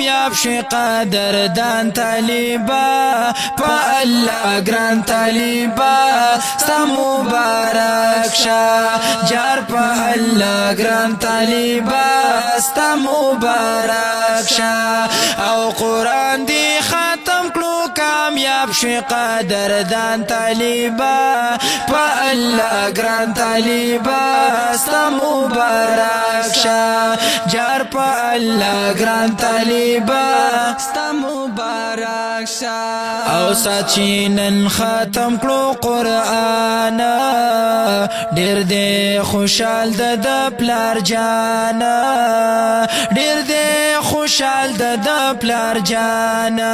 کامیاب شي قدردان طالبا په الله ګران طالبا ستا مبارک شه جار په الله ګران طالبا ستا مبارک شه او قرآن دی ختم کړو کامیاب شي قدردان طالبا په الله ګران طالبا ستا مبارک شه جار په الله ګران طالبا ستا مبارک شه او سچینن ختم کړو قرآن ډېر دې خوشحال د پلار جانا ډېر دې خوشحال د پلار جانا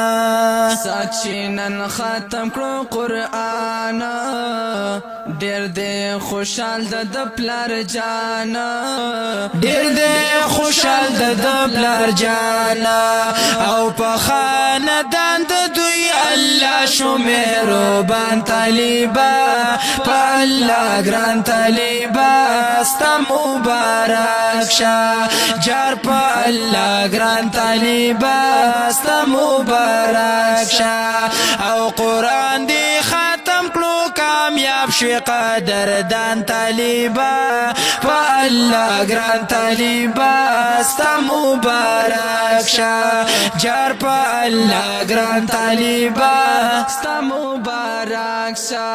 سچینن ختم کړو قرآن ډېر دې خوشحال د پلار جانا ډېر دې خوشحال د پلار جانا او په خاندان د دوی الله شو مهربان طالبا په الله ګران طالبا ستا مبارک شه جار په الله ګران طالبا ستا مبارک شه او قرآن دی ختم کړو کامیاب شي قدردان طالبا په الله ګران طالبا ستا مبارک شه جار په الله ګران طالبا ستا مبارک شه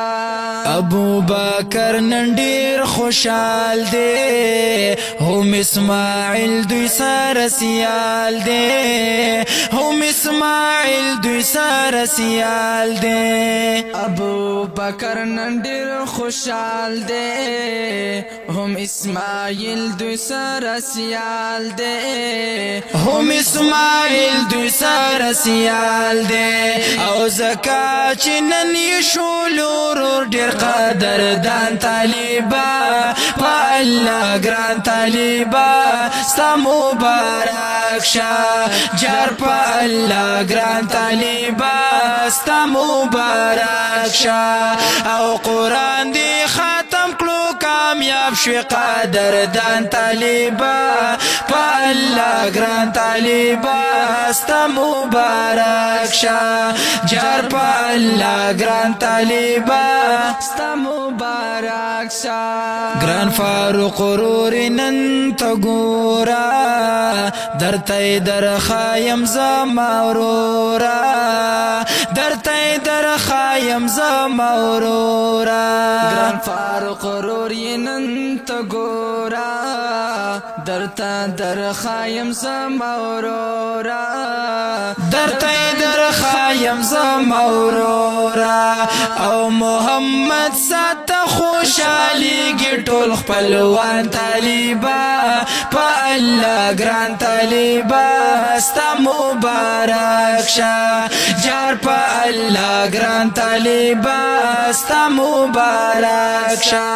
ابو بکر نن ډېر خوشحال دی هم اسماعیل دوی سره سیال دی هم اسماعیل دوی سره سیال دی ابو بکر نن ډېر خوشحال دی هم اسماعیل دوی سره سیال دی هم اسماعیل دوی سره سیال دی او زکا چې نن یې شولور ډېر قدردان طالبا په الله ګران طالبا ستا مبارک شه جار په الله ګران طالبا ستا مبارک شه او قرآن دی ختم کړو کامیاب شي قدردان طالبا په الله ګران طالبا ستا مبارک شه جار په الله ګران طالبا ستا مبارک شه ګران فاروق ورور نن ته ګورا درته در خایم زما ورورا درته در خایم زما ورورا ګران فاروق ورور نن ته ګورا درته در خایم زما ورورا درته در خایم زما ورورا او محمد سات خوشاليږي ټول خپلوان طالبا په الله ګران طالبا ستا مبارک شه جار په الله ګران طالبا ستا مبارک شه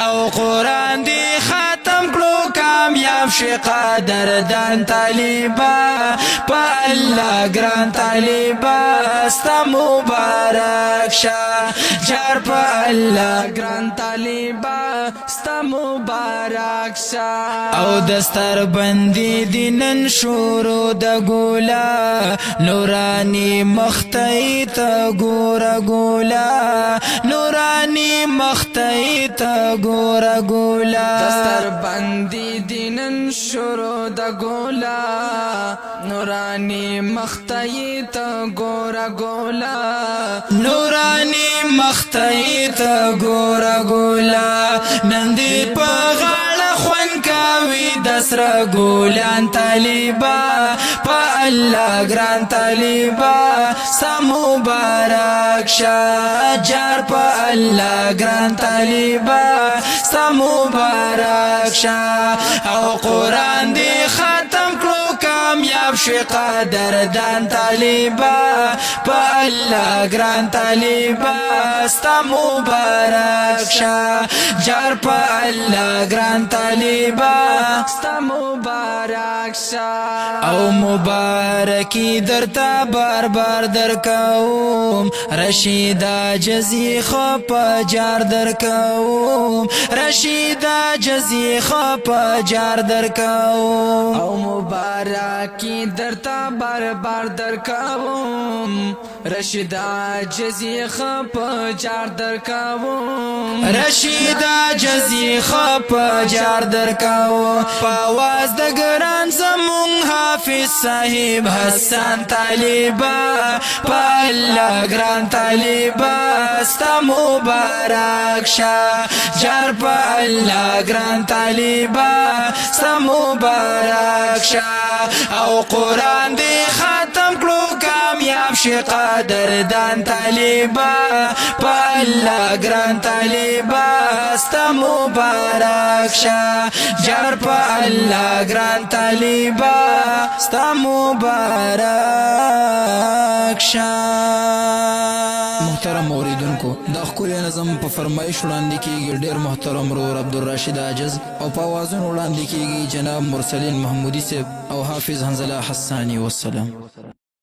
او قرآن دی ختم کړو کامیاب شي قدردان طالبا په الله ګران طالبا ستا مبارک شه جار په الله ګران طالبا ستا مبارک شه او دستر بندي دینن شروع د ګولا نورانی مختی ته ګورا ګولا نورانی مختی ته ګورا ګولا دستر بندي دینن شروع د ګولا نورانی مختی ته ګورا ګولا نورانی مختی ته ګورا ګولا نندي په غاړه خوان کاوي دسر ګولان طالبا په الله ګران طالبا ستا مبارک شه جار په الله ګران طالبا ستا مبارک شه او قرآن دی ختم کړو کامیاب شي قدردان طالبا په الله ګران طالبا ستا مبارک شه جار په الله ګران طالبا ستا مبارک شه او مبارکی درتا بار بار درکوم رشیدا جزی خپ جار درکوم رشیدا جزی خپ جار درکوم او مبارک کی درتا بار بار درکوم رشید عاجزی خپ جار درکوم رشید عاجزی خپ جار درکوم پاواز د ګران زمون حافظ صاحب حسن طالبا پالا ګران طالبا ستا مبارک شا جار پالا ګران طالبا ستا مبارک شا او قرآن دی ختم کړو کامیاب شي قدردان طالبا پالا ګران طالبا ستا مبارک شا جار پالا ګران طالبا ستا مبارک شا. محترم اوریدونکو دا ښکلی نظم په فرمایش وړاندې کیږي ډېر محترم ورور عبدالرشید عاجز او په اوازونو وړاندې کیږي جناب مرسلین محمودي صاحب او حافظ حنظله حسانی. والسلام.